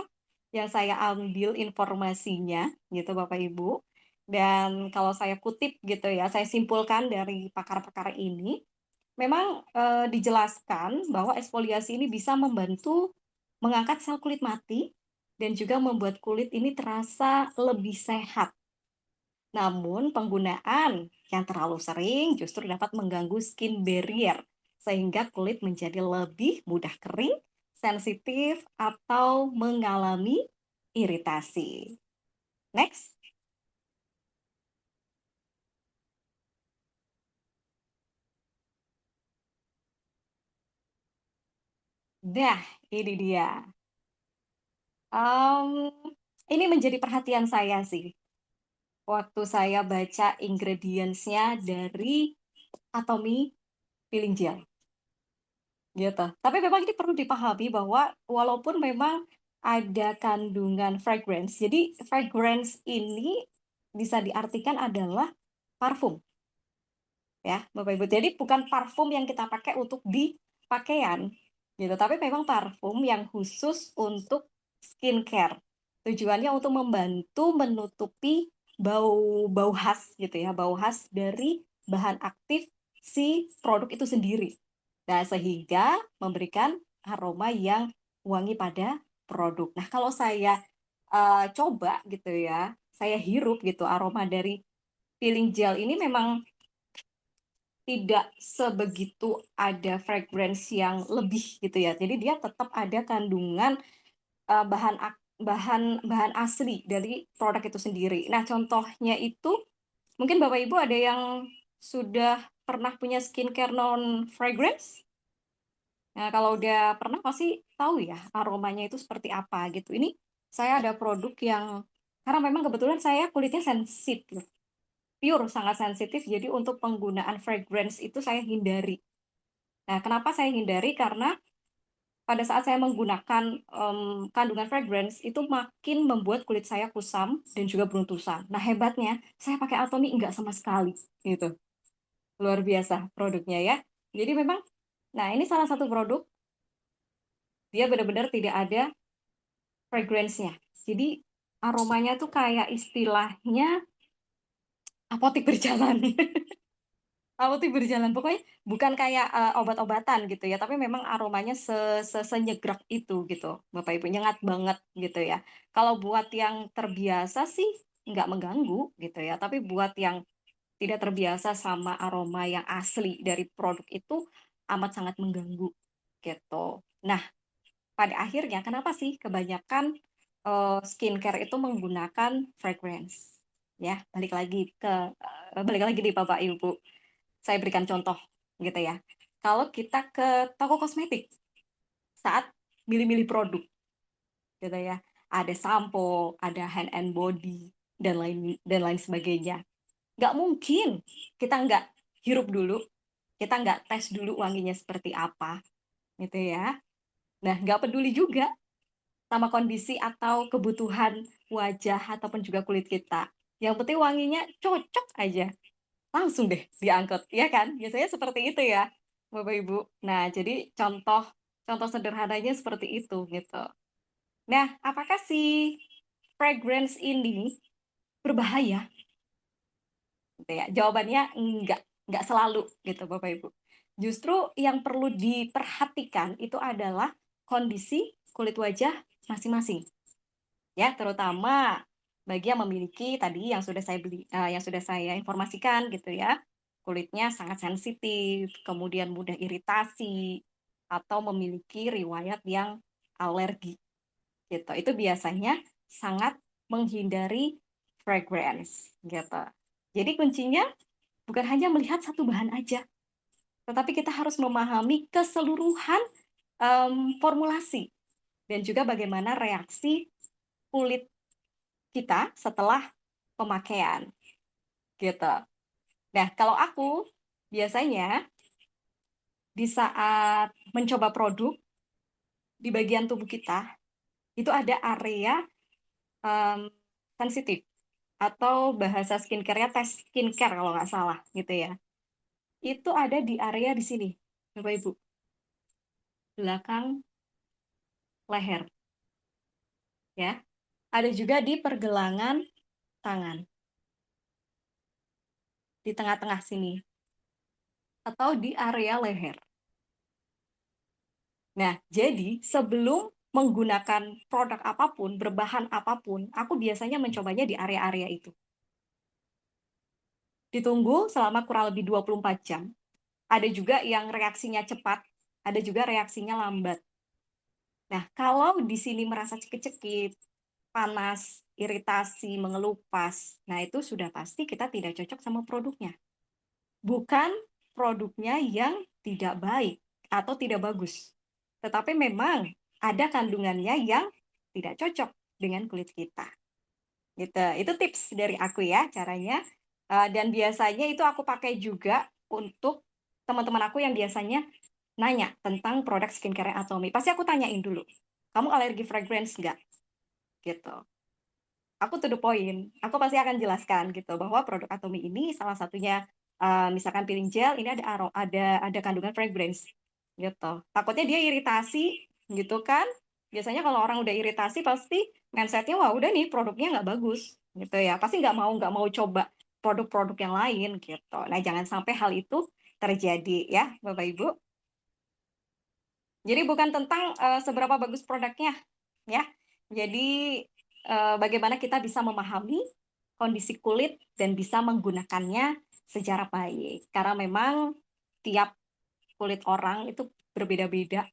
Speaker 4: yang saya ambil informasinya gitu Bapak Ibu. Dan kalau saya kutip gitu ya, saya simpulkan dari pakar-pakar ini, memang dijelaskan bahwa eksfoliasi ini bisa membantu mengangkat sel kulit mati dan juga membuat kulit ini terasa lebih sehat. Namun penggunaan yang terlalu sering justru dapat mengganggu skin barrier sehingga kulit menjadi lebih mudah kering, sensitif, atau mengalami iritasi. Next. Dah, ini dia. Ini menjadi perhatian saya sih. Waktu saya baca ingredients-nya dari Atomy Peeling Gel. Gitu. Tapi memang ini perlu dipahami bahwa walaupun memang ada kandungan fragrance, jadi fragrance ini bisa diartikan adalah parfum, ya, Bapak Ibu. Jadi bukan parfum yang kita pakai untuk di pakaian, gitu. Tapi memang parfum yang khusus untuk skincare. Tujuannya untuk membantu menutupi bau khas, gitu ya, bau khas dari bahan aktif si produk itu sendiri. Nah, sehingga memberikan aroma yang wangi pada produk. Nah, kalau saya coba gitu ya, saya hirup gitu aroma dari peeling gel ini memang tidak sebegitu ada fragrance yang lebih gitu ya. Jadi dia tetap ada kandungan bahan asli dari produk itu sendiri. Nah, contohnya itu mungkin Bapak Ibu ada yang sudah pernah punya skincare non fragrance? Nah, kalau udah pernah pasti tahu ya aromanya itu seperti apa gitu. Ini saya ada produk yang karena memang kebetulan saya kulitnya sensitif, pure sangat sensitif. Jadi untuk penggunaan fragrance itu saya hindari. Nah, kenapa saya hindari? Karena pada saat saya menggunakan kandungan fragrance itu makin membuat kulit saya kusam dan juga beruntusan. Nah, hebatnya saya pakai Atomy enggak sama sekali gitu. Luar biasa produknya ya. Jadi memang, nah ini salah satu produk dia benar-benar tidak ada fragrance-nya. Jadi aromanya tuh kayak istilahnya apotik berjalan. Apotik berjalan. Pokoknya bukan kayak obat-obatan gitu ya, tapi memang aromanya senyegrak itu gitu. Bapak Ibu nyengat banget gitu ya. Kalau buat yang terbiasa sih nggak mengganggu gitu ya, tapi buat yang tidak terbiasa sama aroma yang asli dari produk itu amat sangat mengganggu gitu. Nah, pada akhirnya kenapa sih kebanyakan skincare itu menggunakan fragrance? Ya, balik lagi nih Bapak Ibu. Saya berikan contoh gitu ya. Kalau kita ke toko kosmetik saat milih-milih produk gitu ya, ada sampo, ada hand and body dan lain sebagainya. Nggak mungkin kita nggak hirup dulu, kita nggak tes dulu wanginya seperti apa gitu ya. Nah, nggak peduli juga sama kondisi atau kebutuhan wajah ataupun juga kulit kita. Yang penting wanginya cocok aja. Langsung deh diangkut, ya kan? Biasanya seperti itu ya, Bapak Ibu. Nah, jadi contoh contoh sederhananya seperti itu gitu. Nah, apakah si fragrance ini berbahaya? Gitu ya. Jawabannya enggak selalu gitu Bapak Ibu. Justru yang perlu diperhatikan itu adalah kondisi kulit wajah masing-masing. Ya, terutama bagi yang memiliki tadi yang sudah saya informasikan gitu ya. Kulitnya sangat sensitif, kemudian mudah iritasi atau memiliki riwayat yang alergi gitu. Itu biasanya sangat menghindari fragrance gitu. Jadi kuncinya bukan hanya melihat satu bahan aja, tetapi kita harus memahami keseluruhan formulasi dan juga bagaimana reaksi kulit kita setelah pemakaian gitu. Nah, kalau aku biasanya di saat mencoba produk di bagian tubuh kita itu ada area sensitif atau bahasa skincare-nya tes skincare kalau nggak salah gitu ya. Itu ada di area di sini, Bapak Ibu, belakang leher ya. Ada juga di pergelangan tangan, di tengah-tengah sini atau di area leher. Nah, jadi sebelum menggunakan produk apapun, berbahan apapun, aku biasanya mencobanya di area-area itu. Ditunggu selama kurang lebih 24 jam. Ada juga yang reaksinya cepat, ada juga reaksinya lambat. Nah, kalau di sini merasa cekit-cekit, panas, iritasi, mengelupas, nah itu sudah pasti kita tidak cocok sama produknya. Bukan produknya yang tidak baik atau tidak bagus, tetapi memang ada kandungannya yang tidak cocok dengan kulit kita. Gitu. Itu tips dari aku ya caranya. Dan biasanya itu aku pakai juga untuk teman-teman aku yang biasanya nanya tentang produk skincare Atomy. Pasti aku tanyain dulu, kamu alergi fragrance nggak? Gitu. Aku to the point. Aku pasti akan jelaskan gitu bahwa produk Atomy ini salah satunya misalkan peeling gel ini ada kandungan fragrance gitu. Takutnya dia iritasi gitu kan. Biasanya kalau orang udah iritasi pasti mindsetnya wah udah nih produknya nggak bagus gitu ya. Pasti nggak mau coba produk-produk yang lain gitu. Nah jangan sampai hal itu terjadi ya Bapak Ibu. Jadi bukan tentang seberapa bagus produknya ya. Jadi bagaimana kita bisa memahami kondisi kulit dan bisa menggunakannya secara baik. Karena memang tiap kulit orang itu berbeda-beda.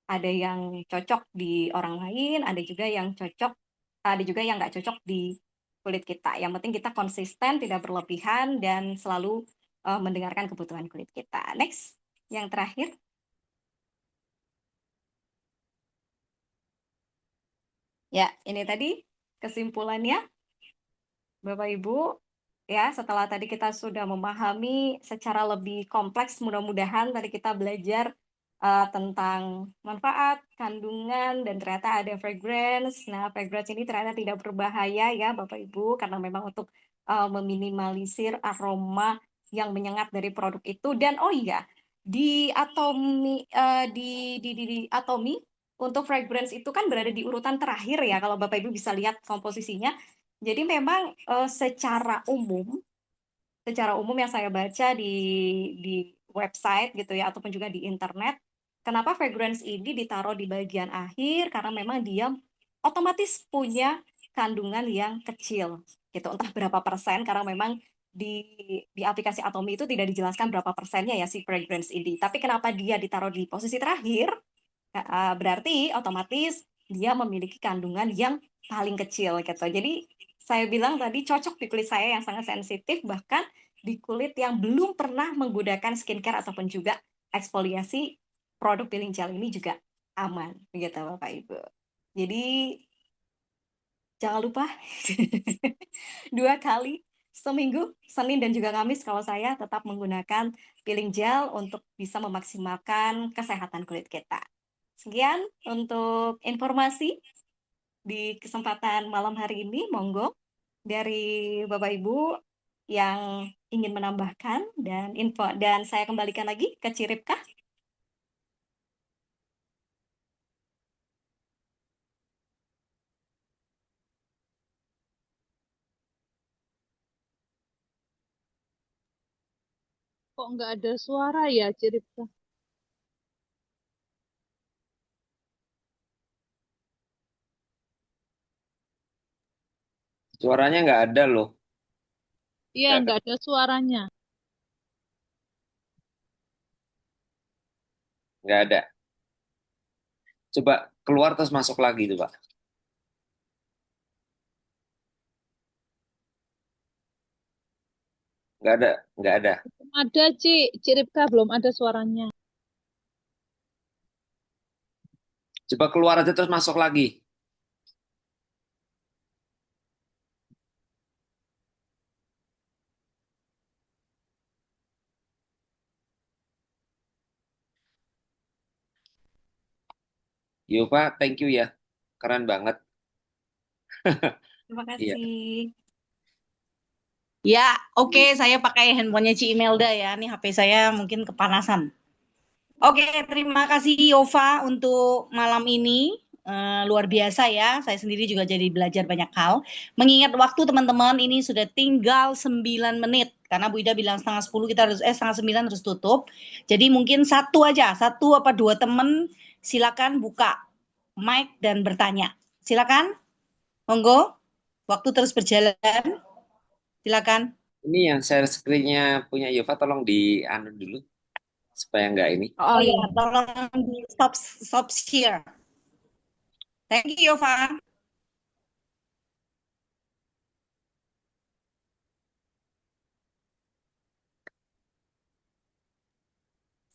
Speaker 4: Ada yang cocok di orang lain, ada juga yang nggak cocok di kulit kita. Yang penting kita konsisten, tidak berlebihan, dan selalu mendengarkan kebutuhan kulit kita. Next, yang terakhir. Ya, ini tadi kesimpulannya, Bapak Ibu. Ya, setelah tadi kita sudah memahami secara lebih kompleks, mudah-mudahan tadi kita belajar tentang manfaat, kandungan, dan ternyata ada fragrance. Nah, fragrance ini ternyata tidak berbahaya ya, Bapak Ibu, karena memang untuk meminimalisir aroma yang menyengat dari produk itu. Dan oh iya, di Atomy, di Atomy untuk fragrance itu kan berada di urutan terakhir ya, kalau Bapak Ibu bisa lihat komposisinya. Jadi memang secara umum yang saya baca di website gitu ya ataupun juga di internet, kenapa fragrance ini ditaruh di bagian akhir karena memang dia otomatis punya kandungan yang kecil gitu, entah berapa persen karena memang di aplikasi Atomy itu tidak dijelaskan berapa persennya ya si fragrance ini. Tapi kenapa dia ditaruh di posisi terakhir? Berarti otomatis dia memiliki kandungan yang paling kecil gitu. Jadi saya bilang tadi cocok di kulit saya yang sangat sensitif, bahkan di kulit yang belum pernah menggunakan skincare ataupun juga eksfoliasi, produk peeling gel ini juga aman, begitu Bapak Ibu. Jadi jangan lupa 2 kali seminggu, Senin dan juga Kamis kalau saya tetap menggunakan peeling gel untuk bisa memaksimalkan kesehatan kulit kita. Sekian untuk informasi di kesempatan malam hari ini. Monggo dari Bapak Ibu yang ingin menambahkan dan info, dan saya kembalikan lagi ke Ciripkah.
Speaker 6: Kok nggak ada suara ya, Ciripka?
Speaker 5: Suaranya nggak ada loh.
Speaker 6: Iya,
Speaker 5: Nggak,
Speaker 6: nggak ada suaranya.
Speaker 5: nggak ada. Coba keluar terus masuk lagi tuh, Pak. Nggak ada, nggak ada.
Speaker 6: Belum ada, Ciripka belum ada suaranya.
Speaker 5: Coba keluar aja terus masuk lagi. Yufa, thank you ya. Keren banget.
Speaker 4: Terima
Speaker 5: Iya.
Speaker 4: kasih.
Speaker 1: Ya, oke, saya pakai handphonenya Ci Imelda ya. Ini HP saya mungkin kepanasan. Oke, terima kasih Yova untuk malam ini. Luar biasa ya. Saya sendiri juga jadi belajar banyak hal. Mengingat waktu teman-teman ini sudah tinggal 9 menit. Karena Bu Ida bilang setengah 10 kita harus setengah 9 harus tutup. Jadi mungkin satu apa dua teman silakan buka mic dan bertanya. Silakan. Monggo. Waktu terus berjalan. Silakan.
Speaker 5: Ini yang share screen-nya punya Yufa tolong di anu dulu supaya nggak ini.
Speaker 4: Oh
Speaker 1: iya,
Speaker 4: iya.
Speaker 1: tolong di stop share. Thank you, Yova.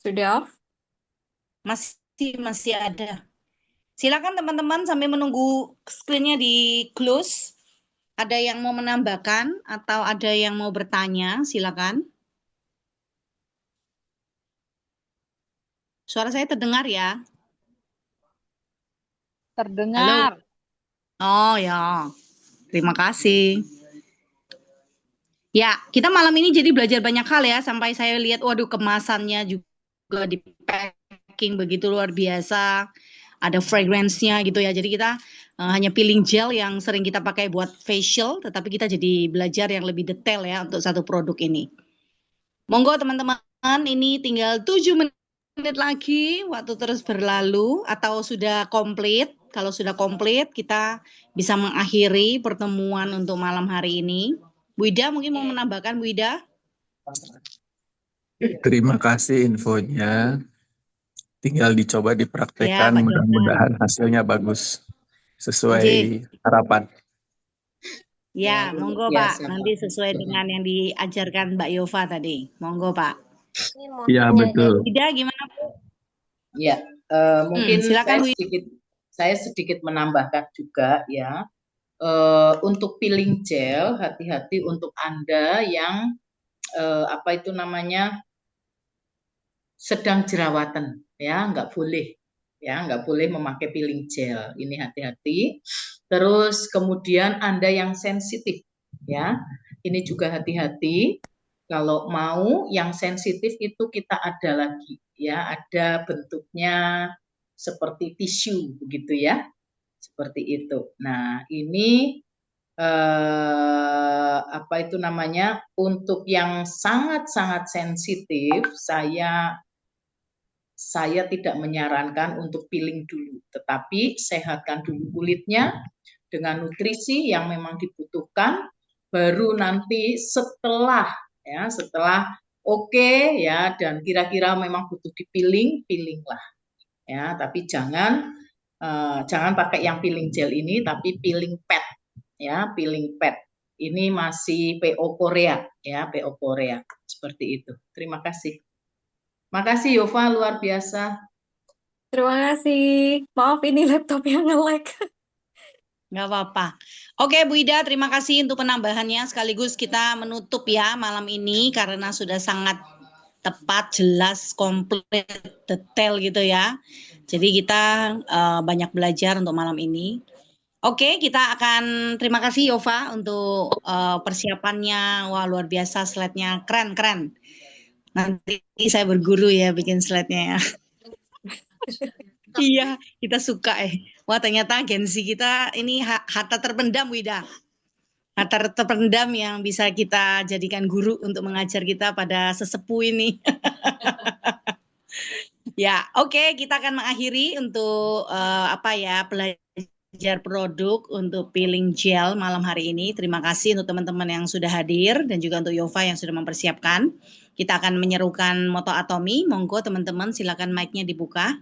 Speaker 4: Sudah off?
Speaker 1: Masih ada. Silakan teman-teman sambil menunggu screen-nya di close. Ada yang mau menambahkan atau ada yang mau bertanya, silakan. Suara saya terdengar ya?
Speaker 6: Terdengar.
Speaker 1: Oh ya, terima kasih. Ya, kita malam ini jadi belajar banyak hal ya, sampai saya lihat, waduh kemasannya juga di packing begitu luar biasa. Ada fragrance-nya gitu ya, jadi kita hanya peeling gel yang sering kita pakai buat facial, tetapi kita jadi belajar yang lebih detail ya untuk satu produk ini. Monggo teman-teman, ini tinggal 7 menit lagi, waktu terus berlalu atau sudah komplit. Kalau sudah komplit, kita bisa mengakhiri pertemuan untuk malam hari ini. Bu Ida mungkin mau menambahkan, Bu Ida?
Speaker 7: Terima kasih infonya. Tinggal dicoba
Speaker 1: Ya,
Speaker 7: dipraktekkan,
Speaker 1: Pak Johan.
Speaker 7: mudah-mudahan hasilnya bagus sesuai
Speaker 1: Nggih.
Speaker 7: harapan.
Speaker 1: Ya,
Speaker 2: Ya,
Speaker 1: monggo
Speaker 2: biasa,
Speaker 1: Pak. Nanti
Speaker 2: Pak.
Speaker 1: sesuai dengan yang diajarkan Mbak Yova tadi. Monggo Pak.
Speaker 7: Iya, betul.
Speaker 1: Ida gimana Bu?
Speaker 2: Ya, mungkin
Speaker 1: silakan Bu.
Speaker 2: saya sedikit menambahkan juga ya. Untuk peeling gel, hati-hati untuk Anda yang apa itu namanya sedang jerawatan, ya nggak boleh memakai peeling gel. Ini hati-hati. Terus kemudian Anda yang sensitif, ya, ini juga hati-hati. Kalau mau yang sensitif itu kita ada lagi, ya, ada bentuknya seperti tisu, begitu ya. Seperti itu. Nah, ini apa itu namanya? Untuk yang sangat-sangat sensitif, saya tidak menyarankan untuk peeling dulu, tetapi sehatkan dulu kulitnya dengan nutrisi yang memang dibutuhkan, baru nanti setelah oke ya, dan kira-kira memang butuh dipiling, pilinglah ya, tapi jangan pakai yang peeling gel ini, tapi peeling pad ya, peeling pad. Ini masih PO Korea ya, PO Korea seperti itu. Terima kasih. Makasih Yova, luar biasa.
Speaker 4: Terima kasih. Maaf ini laptopnya nge-lag.
Speaker 1: Nggak apa-apa. Oke Bu Ida, terima kasih untuk penambahannya. Sekaligus kita menutup ya malam ini karena sudah sangat tepat, jelas, komplit, detail gitu ya. Jadi kita banyak belajar untuk malam ini. Oke, kita akan terima kasih Yova untuk persiapannya. Wah luar biasa, slide-nya keren. Nanti saya berguru ya bikin slide-nya ya. Iya, kita suka Wah ternyata agensi kita ini harta terpendam Wida. Harta terpendam yang bisa kita jadikan guru untuk mengajar kita pada sesepuh ini. Ya, oke, kita akan mengakhiri untuk belajar produk untuk peeling gel malam hari ini. Terima kasih untuk teman-teman yang sudah hadir dan juga untuk Yova yang sudah mempersiapkan. Kita akan menyerukan moto atomi. Monggo teman-teman silakan mic-nya dibuka.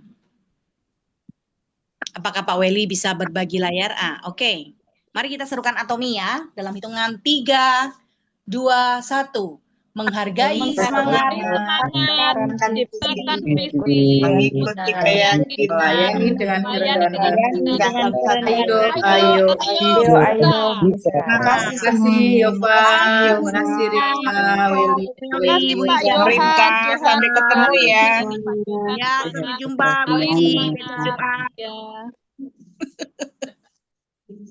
Speaker 1: Apakah Pak Welly bisa berbagi layar? Oke. Mari kita serukan atomi ya. Dalam hitungan 3, 2, 1.
Speaker 8: menghargai
Speaker 6: Menghargai
Speaker 8: semangat,
Speaker 6: semangat, menciptakan visi,
Speaker 9: mengikuti keyakinan,
Speaker 2: melayani dengan
Speaker 6: melayani
Speaker 2: kerendahan
Speaker 6: dengan
Speaker 2: hati.
Speaker 6: kerendahan
Speaker 2: Ayo,
Speaker 6: hati.
Speaker 2: ayo,
Speaker 3: Ayo,
Speaker 2: bisa.
Speaker 3: bisa.
Speaker 2: Terima kasih Yova, terima kasih Rifka, Willy,
Speaker 6: Terima kasih
Speaker 9: Bu
Speaker 6: Pak
Speaker 9: Rifka.
Speaker 6: Johan,
Speaker 9: Sampai ketemu ya.
Speaker 6: Pak Johan.
Speaker 9: Ya, sampai jumpa Bu
Speaker 6: Saling
Speaker 9: Eci besok
Speaker 6: semangat.
Speaker 9: Jumat.
Speaker 6: Ya.